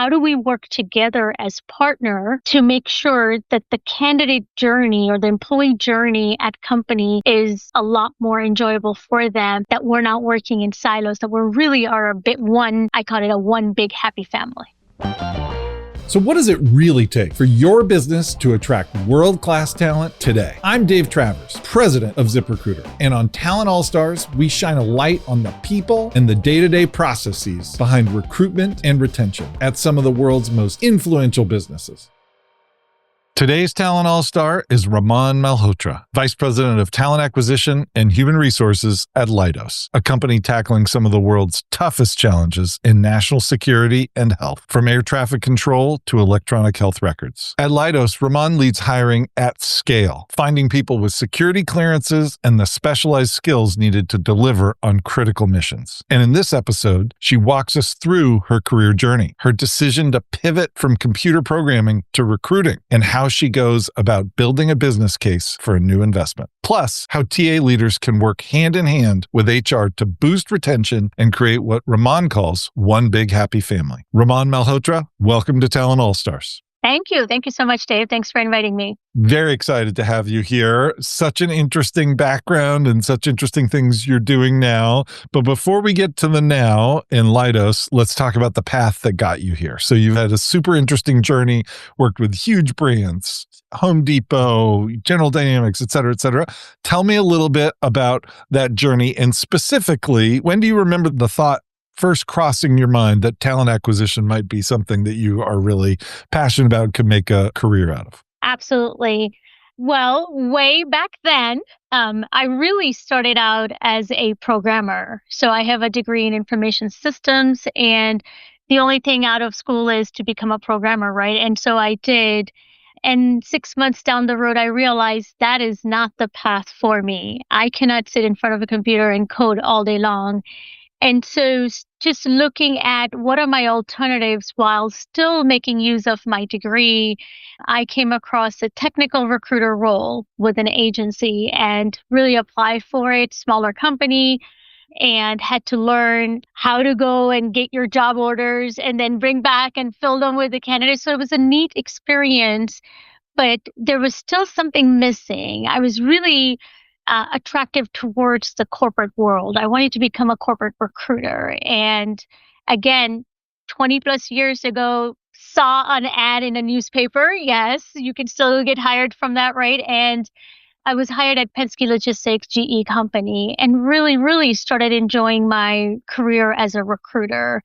how do we work together as partner to make sure that the candidate journey or the employee journey at company is a lot more enjoyable for them, that we're not working in silos, that we really are a bit one, I call it a one big happy family. So what does it really take for your business to attract world-class talent today? I'm Dave Travers, president of ZipRecruiter, and on Talent All-Stars, we shine a light on the people and the day-to-day processes behind recruitment and retention at some of the world's most influential businesses. Today's Talent All-Star is Raman Malhotra, Vice President of Talent Acquisition and Human Resources at Leidos, a company tackling some of the world's toughest challenges in national security and health, from air traffic control to electronic health records. At Leidos, Raman leads hiring at scale, finding people with security clearances and the specialized skills needed to deliver on critical missions. And in this episode, she walks us through her career journey, her decision to pivot from computer programming to recruiting, and how she goes about building a business case for a new investment. Plus, how TA leaders can work hand in hand with HR to boost retention and create what Raman calls one big happy family. Raman Malhotra, welcome to Talent All-Stars. Thank you. Thank you so much, Dave. Thanks for inviting me. Very excited to have you here. Such an interesting background and such interesting things you're doing now. But before we get to the now in Leidos, let's talk about the path that got you here. So you've had a super interesting journey, worked with huge brands, Home Depot, General Dynamics, et cetera, et cetera. Tell me a little bit about that journey. And specifically, when do you remember the thought first crossing your mind that talent acquisition might be something that you are really passionate about, could make a career out of? Absolutely. Well, way back then, I really started out as a programmer. So I have a degree in information systems, and the only thing out of school is to become a programmer, right? And so I did. And 6 months down the road, I realized that is not the path for me. I cannot sit in front of a computer and code all day long. And so just looking at what are my alternatives while still making use of my degree, I came across a technical recruiter role with an agency and really applied for it, smaller company, and had to learn how to go and get your job orders and then bring back and fill them with the candidates. So it was a neat experience, but there was still something missing. I was really attractive towards the corporate world. I wanted to become a corporate recruiter. And again, 20 plus years ago, saw an ad in a newspaper. Yes, you can still get hired from that, right? And I was hired at Penske Logistics, GE company, and really, really started enjoying my career as a recruiter.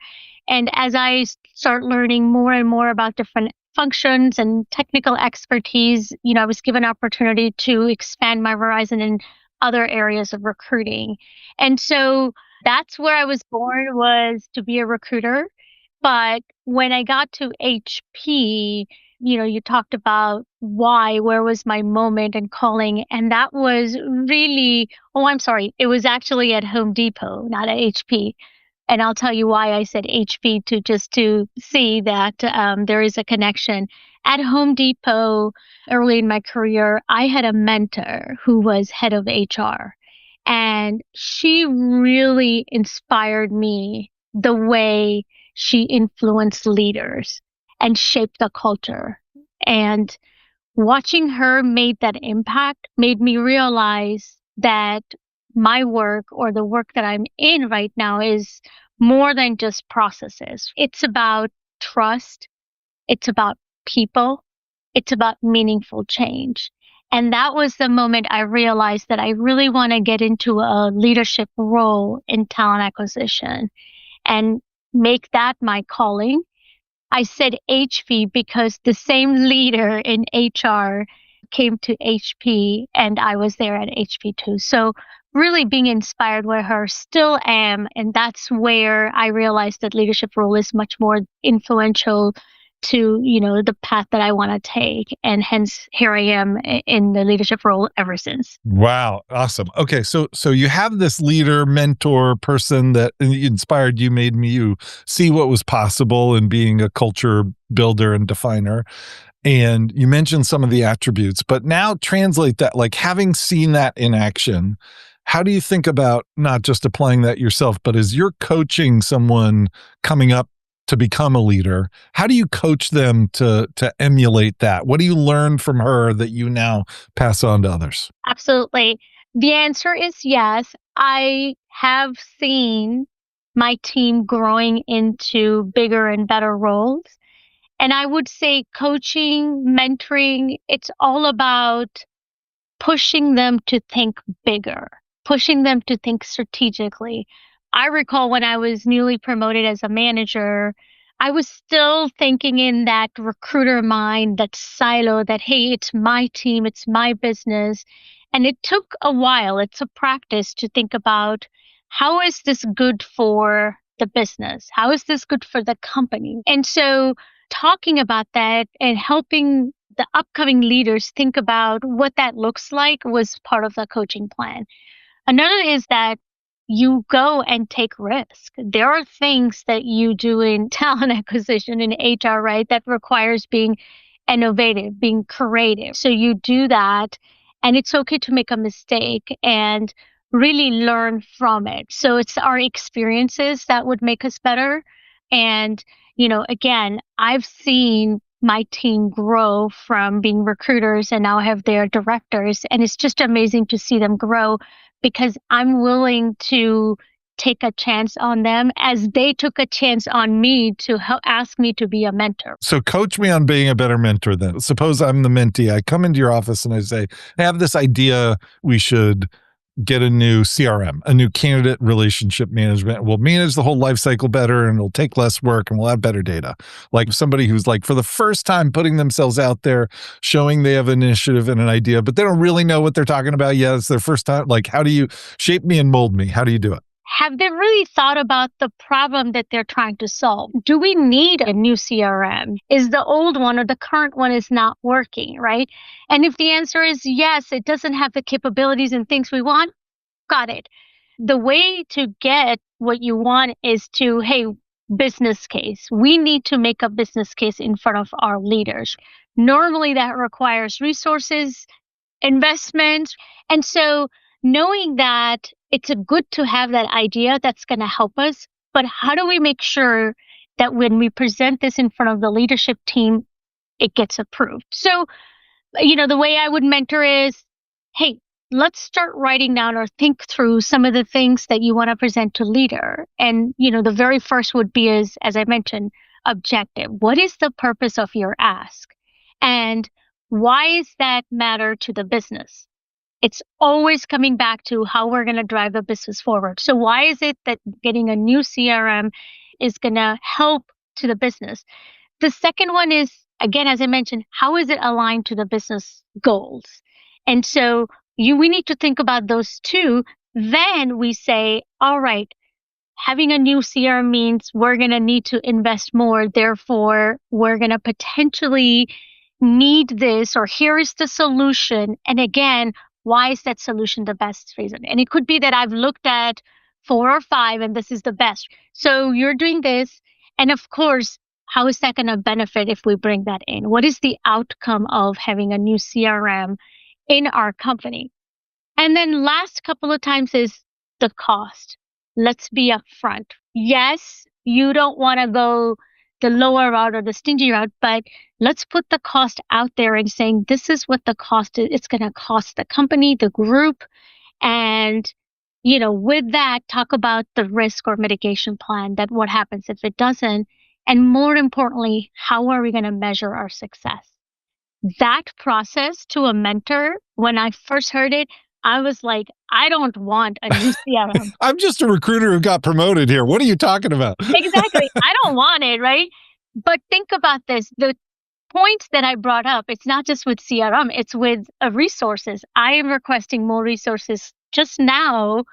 And as I start learning more and more about different functions and technical expertise, I was given opportunity to expand my horizon in other areas of recruiting. And so that's where I was born, was to be a recruiter. But when I got to HP, you talked about where was my moment and calling. And that was really, it was actually at Home Depot, not at HP. And I'll tell you why I said HP to see that there is a connection. At Home Depot, early in my career, I had a mentor who was head of HR. And she really inspired me the way she influenced leaders and shaped the culture. And watching her made that impact made me realize that my work, or the work that I'm in right now, is more than just processes. It's about trust. It's about people. It's about meaningful change. And that was the moment I realized that I really want to get into a leadership role in talent acquisition and make that my calling. I said HP because the same leader in HR came to HP, and I was there at HP too. So really being inspired by her, still am. And that's where I realized that leadership role is much more influential to, the path that I want to take. And hence here I am in the leadership role ever since. Wow. Awesome. Okay. So you have this leader, mentor, person that inspired you, made you see what was possible in being a culture builder and definer. And you mentioned some of the attributes, but now translate that, like having seen that in action, how do you think about not just applying that yourself, but as you're coaching someone coming up to become a leader. How do you coach them to emulate that? What do you learn from her that you now pass on to others? Absolutely. The answer is yes. I have seen my team growing into bigger and better roles. And I would say coaching, mentoring, it's all about pushing them to think bigger, pushing them to think strategically. I recall when I was newly promoted as a manager, I was still thinking in that recruiter mind, that silo that, hey, it's my team, it's my business. And it took a while, it's a practice to think about how is this good for the business? How is this good for the company? And so talking about that and helping the upcoming leaders think about what that looks like was part of the coaching plan. Another is that you go and take risk. There are things that you do in talent acquisition in HR, right, that requires being innovative, being creative. So you do that, and it's okay to make a mistake and really learn from it. So it's our experiences that would make us better. And, again, I've seen my team grow from being recruiters and now have their directors. And it's just amazing to see them grow because I'm willing to take a chance on them as they took a chance on me to ask me to be a mentor. So coach me on being a better mentor then. Suppose I'm the mentee. I come into your office and I say, I have this idea we should get a new CRM, a new candidate relationship management. We'll manage the whole life cycle better and it'll take less work and we'll have better data. Like somebody who's like for the first time putting themselves out there, showing they have an initiative and an idea, but they don't really know what they're talking about yet. It's their first time. Like, how do you shape me and mold me? How do you do it? Have they really thought about the problem that they're trying to solve? Do we need a new CRM? Is the old one or the current one is not working, right? And if the answer is yes, it doesn't have the capabilities and things we want, got it. The way to get what you want is to, hey, business case. We need to make a business case in front of our leaders. Normally that requires resources, investment. And so knowing that it's a good to have that idea that's going to help us, but how do we make sure that when we present this in front of the leadership team, it gets approved? So, the way I would mentor is, hey, let's start writing down or think through some of the things that you want to present to leader. And, the very first would be is, as I mentioned, objective. What is the purpose of your ask? And why does that matter to the business? It's always coming back to how we're going to drive the business forward. So why is it that getting a new CRM is going to help to the business? The second one is, again, as I mentioned, how is it aligned to the business goals? And so we need to think about those two. Then we say, all right, having a new CRM means we're going to need to invest more. Therefore, we're going to potentially need this, or here is the solution. And again, why is that solution the best reason? And it could be that I've looked at 4 or 5 and this is the best. So you're doing this. And of course, how is that going to benefit if we bring that in? What is the outcome of having a new CRM in our company? And then last couple of times is the cost. Let's be upfront. Yes, you don't want to go the lower route or the stingy route, but let's put the cost out there and saying, this is what the cost is. It's going to cost the company, the group. And, with that, talk about the risk or mitigation plan, that what happens if it doesn't. And more importantly, how are we going to measure our success? That process to a mentor, when I first heard it, I was like, I don't want a new CRM. I'm just a recruiter who got promoted here. What are you talking about? Exactly. I don't want it, right? But think about this. The points that I brought up, it's not just with CRM, it's with resources. I am requesting more resources just now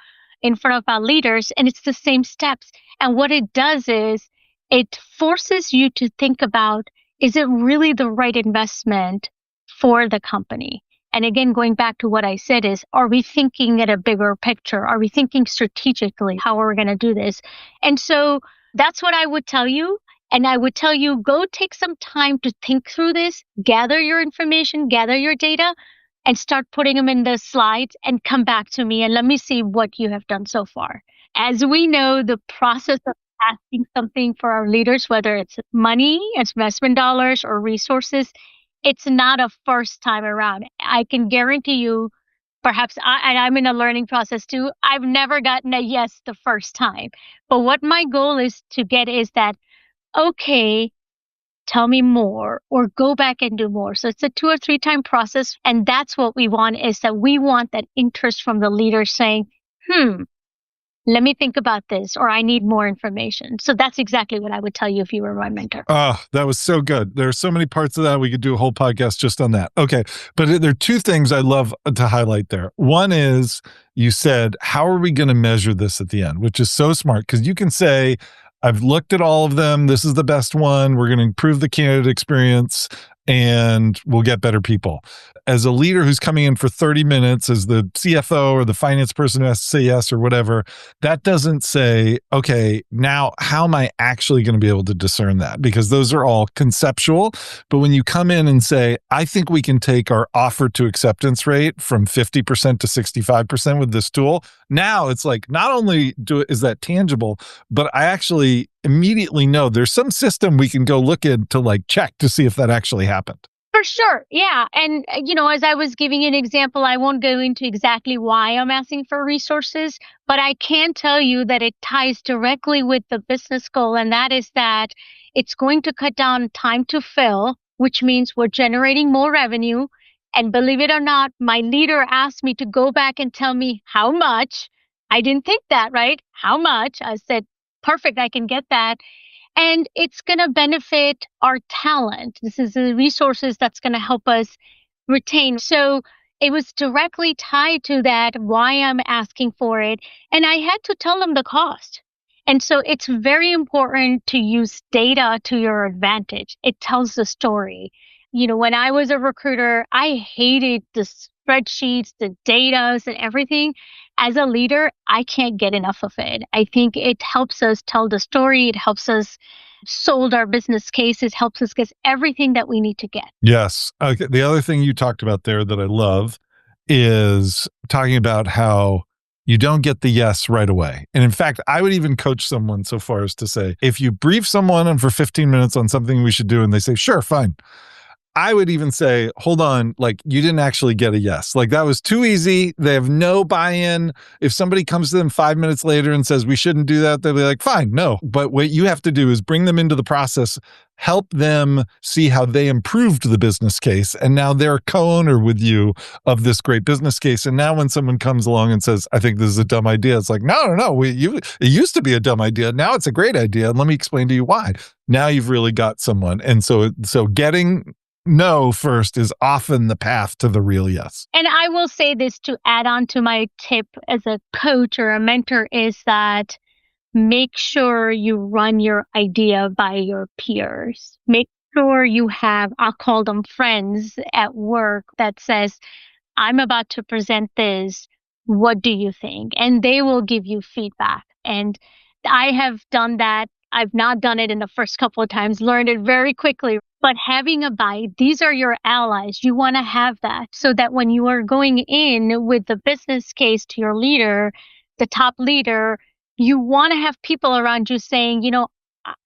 in front of our leaders, and it's the same steps. And what it does is it forces you to think about, is it really the right investment for the company? And again, going back to what I said is, are we thinking at a bigger picture? Are we thinking strategically? How are we going to do this? And so that's what I would tell you. And I would tell you, go take some time to think through this, gather your information, gather your data, and start putting them in the slides and come back to me and let me see what you have done so far. As we know, the process of asking something for our leaders, whether it's money, investment dollars, or resources, it's not a first time around. I can guarantee you, perhaps and I'm in a learning process too. I've never gotten a yes the first time. But what my goal is to get is that, okay, tell me more or go back and do more. So it's a 2 or 3 time process. And that's what we want, is that we want that interest from the leader saying, let me think about this, or I need more information. So that's exactly what I would tell you if you were my mentor. Oh, that was so good. There are so many parts of that. We could do a whole podcast just on that. Okay. But there are two things I love to highlight there. One is you said, how are we going to measure this at the end? Which is so smart, because you can say, I've looked at all of them. This is the best one. We're going to improve the candidate experience and we'll get better people. As a leader who's coming in for 30 minutes, as the CFO or the finance person who has to say yes or whatever, that doesn't say, okay, now how am I actually going to be able to discern that? Because those are all conceptual. But when you come in and say, I think we can take our offer to acceptance rate from 50% to 65% with this tool, now it's like, not only is that tangible, but I actually immediately know there's some system we can go look in to like check to see if that actually happened. For sure. Yeah. And, as I was giving an example, I won't go into exactly why I'm asking for resources, but I can tell you that it ties directly with the business goal. And that is that it's going to cut down time to fill, which means we're generating more revenue. And believe it or not, my leader asked me to go back and tell me how much. I didn't think that, right? How much? I said, perfect, I can get that. And it's going to benefit our talent. This is the resources that's going to help us retain. So it was directly tied to that, why I'm asking for it. And I had to tell them the cost. And so it's very important to use data to your advantage. It tells the story. When I was a recruiter, I hated the spreadsheets, the datas and everything. As a leader, I can't get enough of it. I think it helps us tell the story. It helps us sold our business cases, helps us get everything that we need to get. Yes. Okay. The other thing you talked about there that I love is talking about how you don't get the yes right away. And in fact, I would even coach someone so far as to say, if you brief someone and for 15 minutes on something we should do, and they say, sure, fine, I would even say, hold on, like you didn't actually get a yes. Like that was too easy. They have no buy-in. If somebody comes to them 5 minutes later and says, we shouldn't do that, they'll be like, fine, no. But what you have to do is bring them into the process, help them see how they improved the business case. And now they're a co-owner with you of this great business case. And now when someone comes along and says, I think this is a dumb idea, it's like, no. It used to be a dumb idea. Now it's a great idea. And let me explain to you why. Now you've really got someone. And so getting no first is often the path to the real yes. And I will say this to add on to my tip as a coach or a mentor is that make sure you run your idea by your peers. Make sure you have, I'll call them friends at work that says, I'm about to present this. What do you think? And they will give you feedback. And I have done that. I've not done it in the first couple of times, learned it very quickly. But having a buy, these are your allies. You want to have that so that when you are going in with the business case to your leader, the top leader, you want to have people around you saying,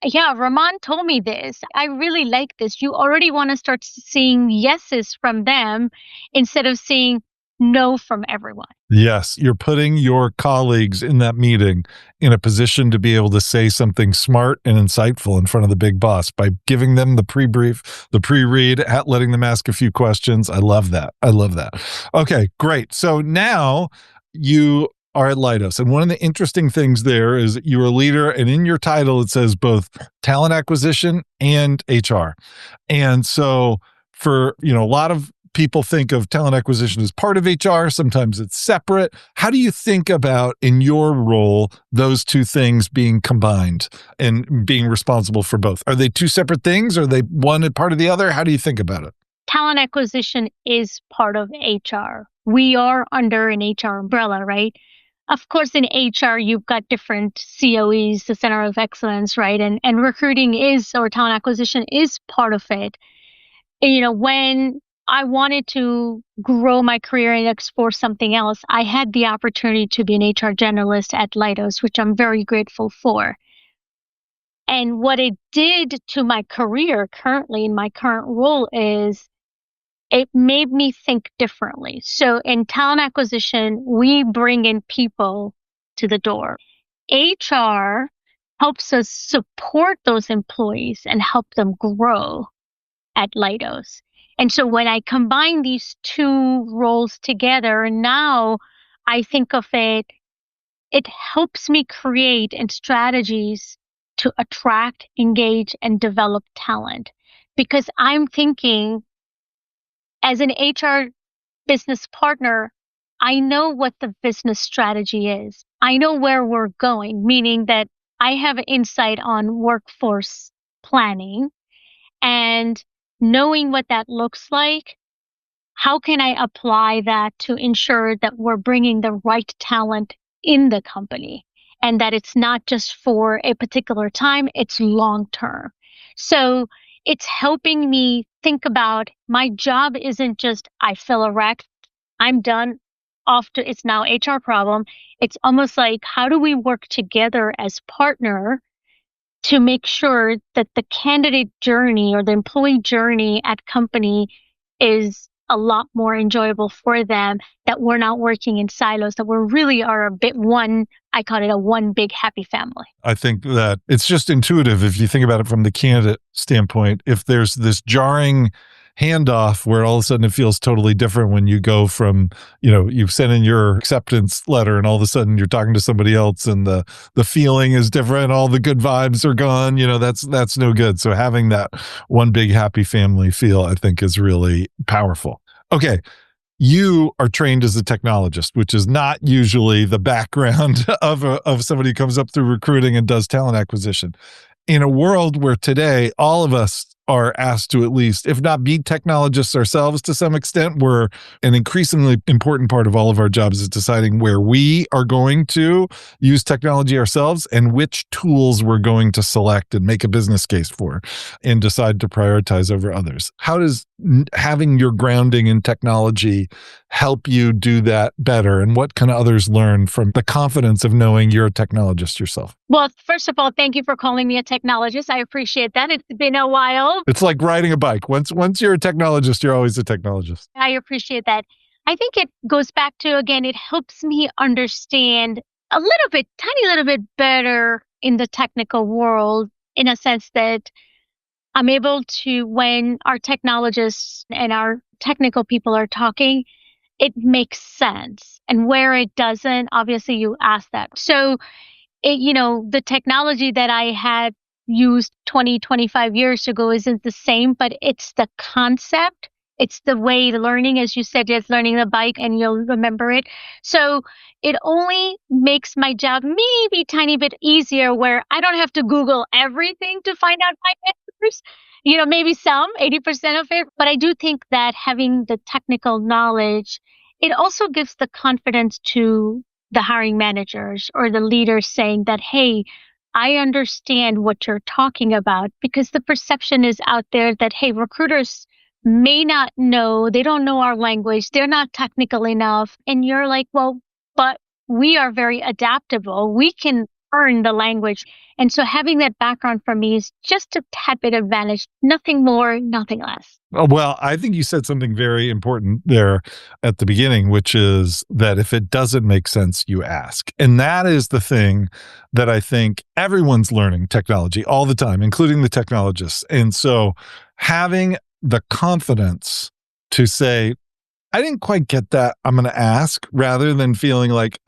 yeah, Raman told me this. I really like this. You already want to start seeing yeses from them instead of seeing no from everyone. Yes, you're putting your colleagues in that meeting in a position to be able to say something smart and insightful in front of the big boss by giving them the pre-brief, the pre-read, letting them ask a few questions. I love that. Okay, great. So now you are at Leidos. And one of the interesting things there is you're a leader, and in your title, it says both talent acquisition and HR. And so for, a lot of people think of talent acquisition as part of HR. Sometimes it's separate. How do you think about, in your role, those two things being combined and being responsible for both? Are they two separate things? Are they one a part of the other? How do you think about it? Talent acquisition is part of HR. We are under an HR umbrella, right? Of course, in HR, you've got different COEs, the Center of Excellence, right? And recruiting or talent acquisition is part of it. When I wanted to grow my career and explore something else, I had the opportunity to be an HR generalist at Leidos, which I'm very grateful for. And what it did to my career currently in my current role is it made me think differently. So in talent acquisition, we bring in people to the door. HR helps us support those employees and help them grow at Leidos. And so when I combine these two roles together, now I think of it helps me create and strategies to attract, engage, and develop talent. Because I'm thinking as an HR business partner, I know what the business strategy is. I know where we're going, meaning that I have insight on workforce planning and knowing what that looks like. How can I apply that to ensure that we're bringing the right talent in the company and that it's not just for a particular time, it's long term. So it's helping me think about my job isn't just I fill a rack, I'm done, off to it's now HR problem. It's almost like how do we work together as partner to make sure that the candidate journey or the employee journey at company is a lot more enjoyable for them, that we're not working in silos, that we really are a bit one, I call it a one big happy family. I think that it's just intuitive if you think about it from the candidate standpoint. If there's this jarring handoff where all of a sudden it feels totally different when you go from, you've sent in your acceptance letter and all of a sudden you're talking to somebody else and the feeling is different, all the good vibes are gone, that's no good. So having that one big happy family feel, I think, is really powerful. Okay. You are trained as a technologist, which is not usually the background of somebody who comes up through recruiting and does talent acquisition. In a world where today all of us are asked to at least, if not be technologists ourselves to some extent, we're an increasingly important part of all of our jobs is deciding where we are going to use technology ourselves and which tools we're going to select and make a business case for and decide to prioritize over others. How does having your grounding in technology help you do that better? And what can others learn from the confidence of knowing you're a technologist yourself? Well, first of all, thank you for calling me a technologist. I appreciate that. It's been a while. It's like riding a bike. Once you're a technologist, you're always a technologist. I appreciate that. I think it goes back to, again, it helps me understand a little bit, tiny little bit better in the technical world, in a sense that I'm able to, when our technologists and our technical people are talking, it makes sense. And where it doesn't, obviously you ask that. So, the technology that I had used 20, 25 years ago isn't the same, but it's the concept. It's the way learning, as you said, just learning the bike and you'll remember it. So it only makes my job maybe a tiny bit easier where I don't have to Google everything to find out my answers. Maybe some, 80% of it. But I do think that having the technical knowledge, it also gives the confidence to the hiring managers or the leaders saying that, hey, I understand what you're talking about, because the perception is out there that, hey, recruiters may not know, they don't know our language, they're not technical enough. And you're like, well, but we are very adaptable. We can learn the language. And so having that background for me is just a tad bit advantage, nothing more, nothing less. Oh, well, I think you said something very important there at the beginning, which is that if it doesn't make sense, you ask. And that is the thing that I think everyone's learning technology all the time, including the technologists. And so having the confidence to say, I didn't quite get that, I'm going to ask, rather than feeling like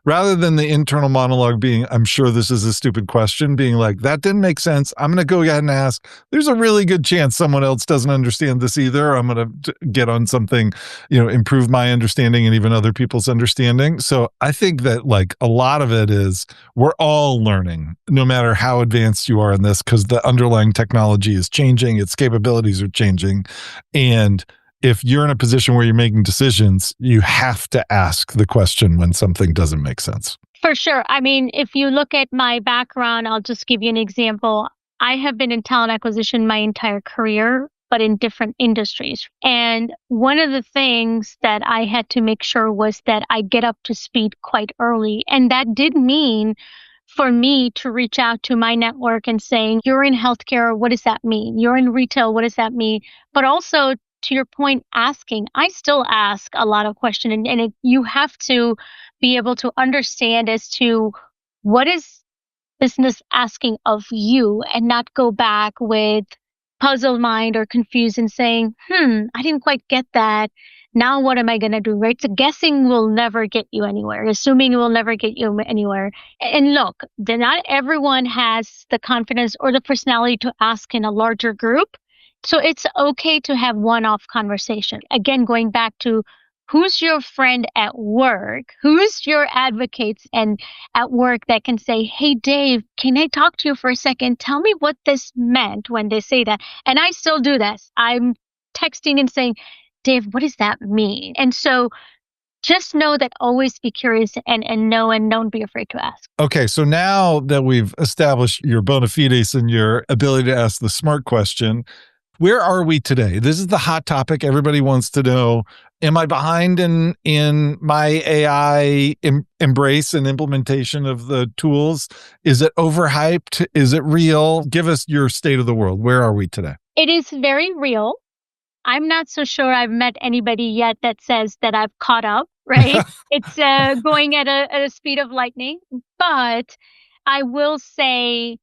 rather than the internal monologue being, I'm sure this is a stupid question, being like, that didn't make sense, I'm going to go ahead and ask. There's a really good chance someone else doesn't understand this either. I'm going to get on something, improve my understanding and even other people's understanding. So I think that like a lot of it is we're all learning, no matter how advanced you are in this, because the underlying technology is changing, its capabilities are changing. And if you're in a position where you're making decisions, you have to ask the question when something doesn't make sense. For sure. I mean, if you look at my background, I'll just give you an example. I have been in talent acquisition my entire career, but in different industries. And one of the things that I had to make sure was that I get up to speed quite early. And that did mean for me to reach out to my network and saying, you're in healthcare, what does that mean? You're in retail, what does that mean? But also, to your point, asking, I still ask a lot of questions, and you have to be able to understand as to what is business asking of you and not go back with puzzled mind or confused and saying, I didn't quite get that. Now what am I going to do? Right. So guessing will never get you anywhere. Assuming will never get you anywhere. And look, not everyone has the confidence or the personality to ask in a larger group. So it's okay to have one-off conversation. Again, going back to who's your friend at work? Who's your advocates and at work that can say, hey, Dave, can I talk to you for a second? Tell me what this meant when they say that. And I still do this. I'm texting and saying, Dave, what does that mean? And so just know that always be curious and know, and don't be afraid to ask. Okay, so now that we've established your bona fides and your ability to ask the smart question, where are we today? This is the hot topic. Everybody wants to know, am I behind in my AI embrace and implementation of the tools? Is it overhyped? Is it real? Give us your state of the world. Where are we today? It is very real. I'm not so sure I've met anybody yet that says that I've caught up, right? It's going at a speed of lightning. But I will say,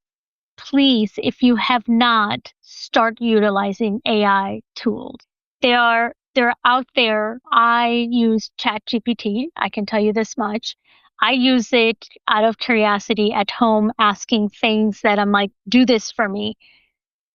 please, if you have not, start utilizing AI tools. They're out there. I use ChatGPT. I can tell you this much. I use it out of curiosity at home, asking things that I'm like, do this for me.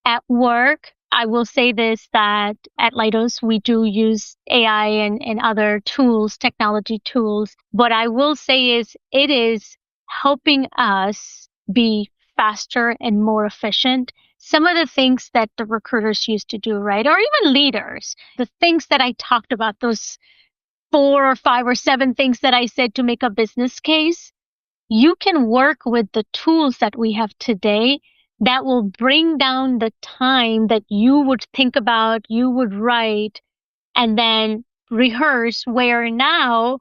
At work, I will say this, that at Leidos, we do use AI and other tools, technology tools. What I will say is it is helping us be faster and more efficient. Some of the things that the recruiters used to do, right? Or even leaders, the things that I talked about, those 4 or 5 or 7 things that I said to make a business case, you can work with the tools that we have today that will bring down the time that you would think about, you would write, and then rehearse, where now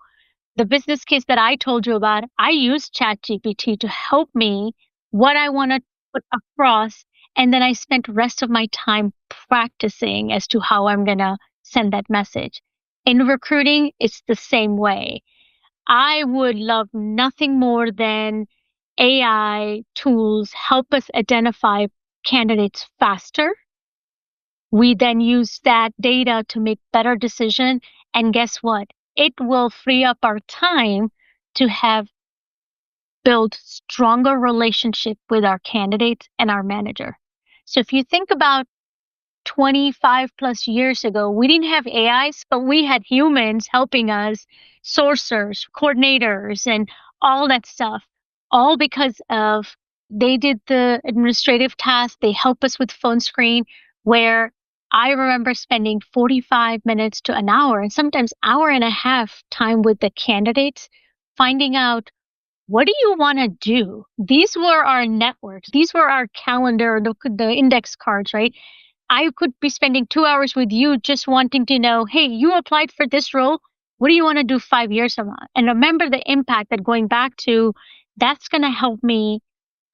the business case that I told you about, I use ChatGPT to help me what I want to put across. And then I spent the rest of my time practicing as to how I'm going to send that message. In recruiting, it's the same way. I would love nothing more than AI tools help us identify candidates faster. We then use that data to make better decisions. And guess what? It will free up our time to have build stronger relationship with our candidates and our manager. So if you think about 25 plus years ago, we didn't have AIs, but we had humans helping us, sourcers, coordinators, and all that stuff, all because of they did the administrative tasks. They help us with phone screen, where I remember spending 45 minutes to an hour and sometimes hour and a half time with the candidates, finding out, what do you want to do? These were our networks. These were our calendar, the index cards, right? I could be spending 2 hours with you just wanting to know, hey, you applied for this role. What do you want to do 5 years from now? And remember the impact that going back to, that's going to help me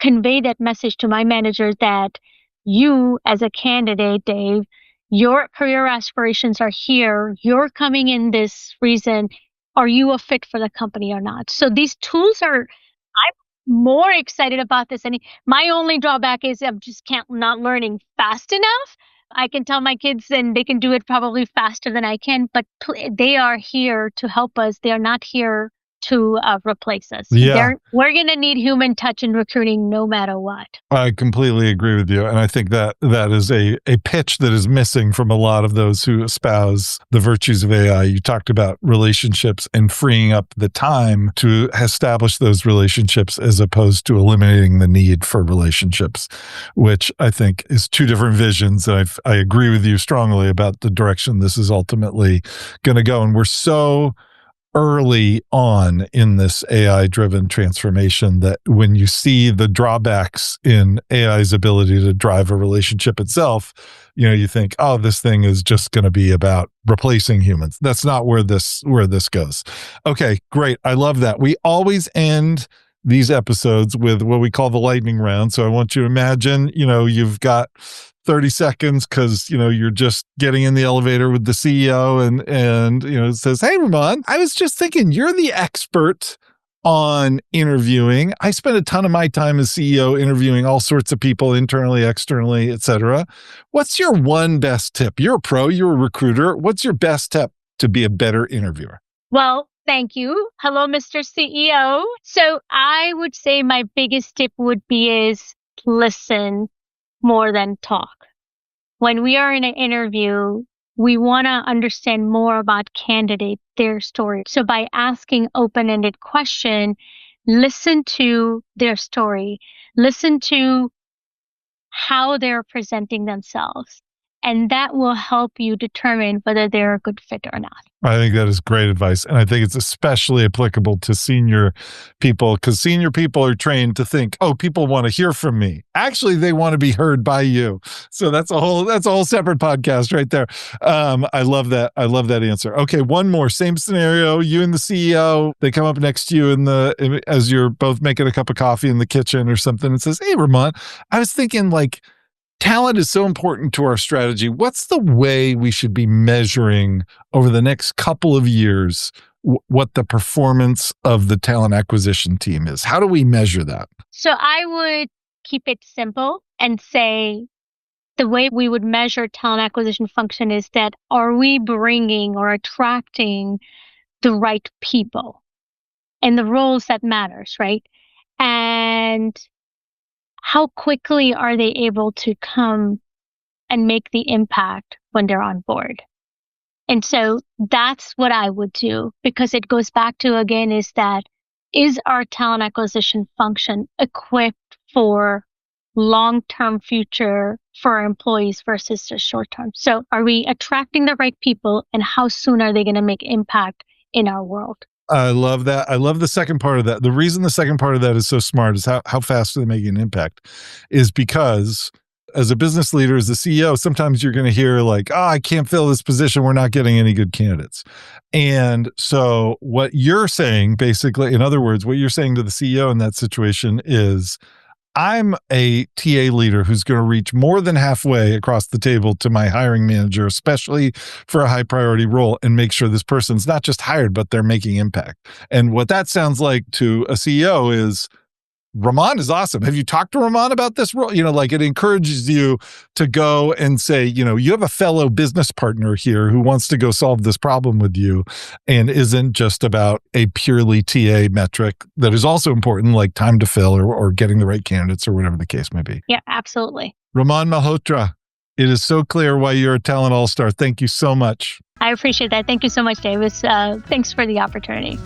convey that message to my manager that you as a candidate, Dave, your career aspirations are here. You're coming in this reason. Are you a fit for the company or not? So these tools are, I'm more excited about this. And my only drawback is I'm just not learning fast enough. I can tell my kids and they can do it probably faster than I can, but they are here to help us. They are not here to replace us. Yeah. We're going to need human touch in recruiting no matter what. I completely agree with you. And I think that is a pitch that is missing from a lot of those who espouse the virtues of AI. You talked about relationships and freeing up the time to establish those relationships as opposed to eliminating the need for relationships, which I think is two different visions. I agree with you strongly about the direction this is ultimately going to go. And we're so early on in this AI-driven transformation that when you see the drawbacks in AI's ability to drive a relationship itself, you think, oh, this thing is just going to be about replacing humans. That's not where this goes. Okay, great. I love that. We always end these episodes with what we call the lightning round. So I want you to imagine, you've got 30 seconds because, you're just getting in the elevator with the CEO and it says, "Hey, Raman, I was just thinking you're the expert on interviewing. I spend a ton of my time as CEO interviewing all sorts of people internally, externally, etc. What's your one best tip? You're a pro, you're a recruiter. What's your best tip to be a better interviewer?" Well, thank you. Hello, Mr. CEO. So I would say my biggest tip would be is listen more than talk. When we are in an interview, we want to understand more about candidate, their story. So by asking open-ended question, listen to their story, listen to how they're presenting themselves, and that will help you determine whether they're a good fit or not. I think that is great advice. And I think it's especially applicable to senior people because senior people are trained to think, oh, people want to hear from me. Actually, they want to be heard by you. So that's a whole separate podcast right there. I love that. I love that answer. Okay. One more, same scenario. You and the CEO, they come up next to you as you're both making a cup of coffee in the kitchen or something and says, "Hey, Raman, I was thinking talent is so important to our strategy. What's the way we should be measuring over the next couple of years what the performance of the talent acquisition team is? How do we measure that?" So I would keep it simple and say the way we would measure talent acquisition function is that are we bringing or attracting the right people and the roles that matters, right? And how quickly are they able to come and make the impact when they're on board? And so that's what I would do, because it goes back to, again, is our talent acquisition function equipped for long-term future for our employees versus just short-term? So are we attracting the right people, and how soon are they going to make impact in our world? I love that. I love the second part of that. The reason the second part of that is so smart is how fast are they making an impact is because as a business leader, as a CEO, sometimes you're going to hear like, "Oh, I can't fill this position. We're not getting any good candidates." And so what you're saying, basically, in other words, what you're saying to the CEO in that situation is, I'm a TA leader who's going to reach more than halfway across the table to my hiring manager, especially for a high priority role, and make sure this person's not just hired, but they're making impact. And what that sounds like to a CEO is, Raman is awesome. Have you talked to Raman about this role? It encourages you to go and say, you have a fellow business partner here who wants to go solve this problem with you and isn't just about a purely TA metric that is also important, like time to fill or getting the right candidates or whatever the case may be. Yeah, absolutely. Raman Malhotra, it is so clear why you're a talent all-star. Thank you so much. I appreciate that. Thank you so much, Davis. Thanks for the opportunity.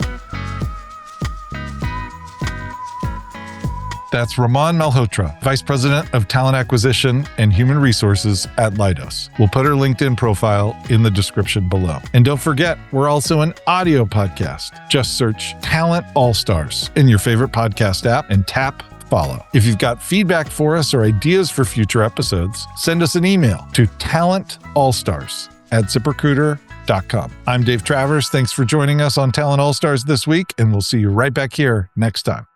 That's Raman Malhotra, Vice President of Talent Acquisition and Human Resources at Leidos. We'll put her LinkedIn profile in the description below. And don't forget, we're also an audio podcast. Just search Talent All-Stars in your favorite podcast app and tap follow. If you've got feedback for us or ideas for future episodes, send us an email to talentallstars@ziprecruiter.com. I'm Dave Travers. Thanks for joining us on Talent All-Stars this week, and we'll see you right back here next time.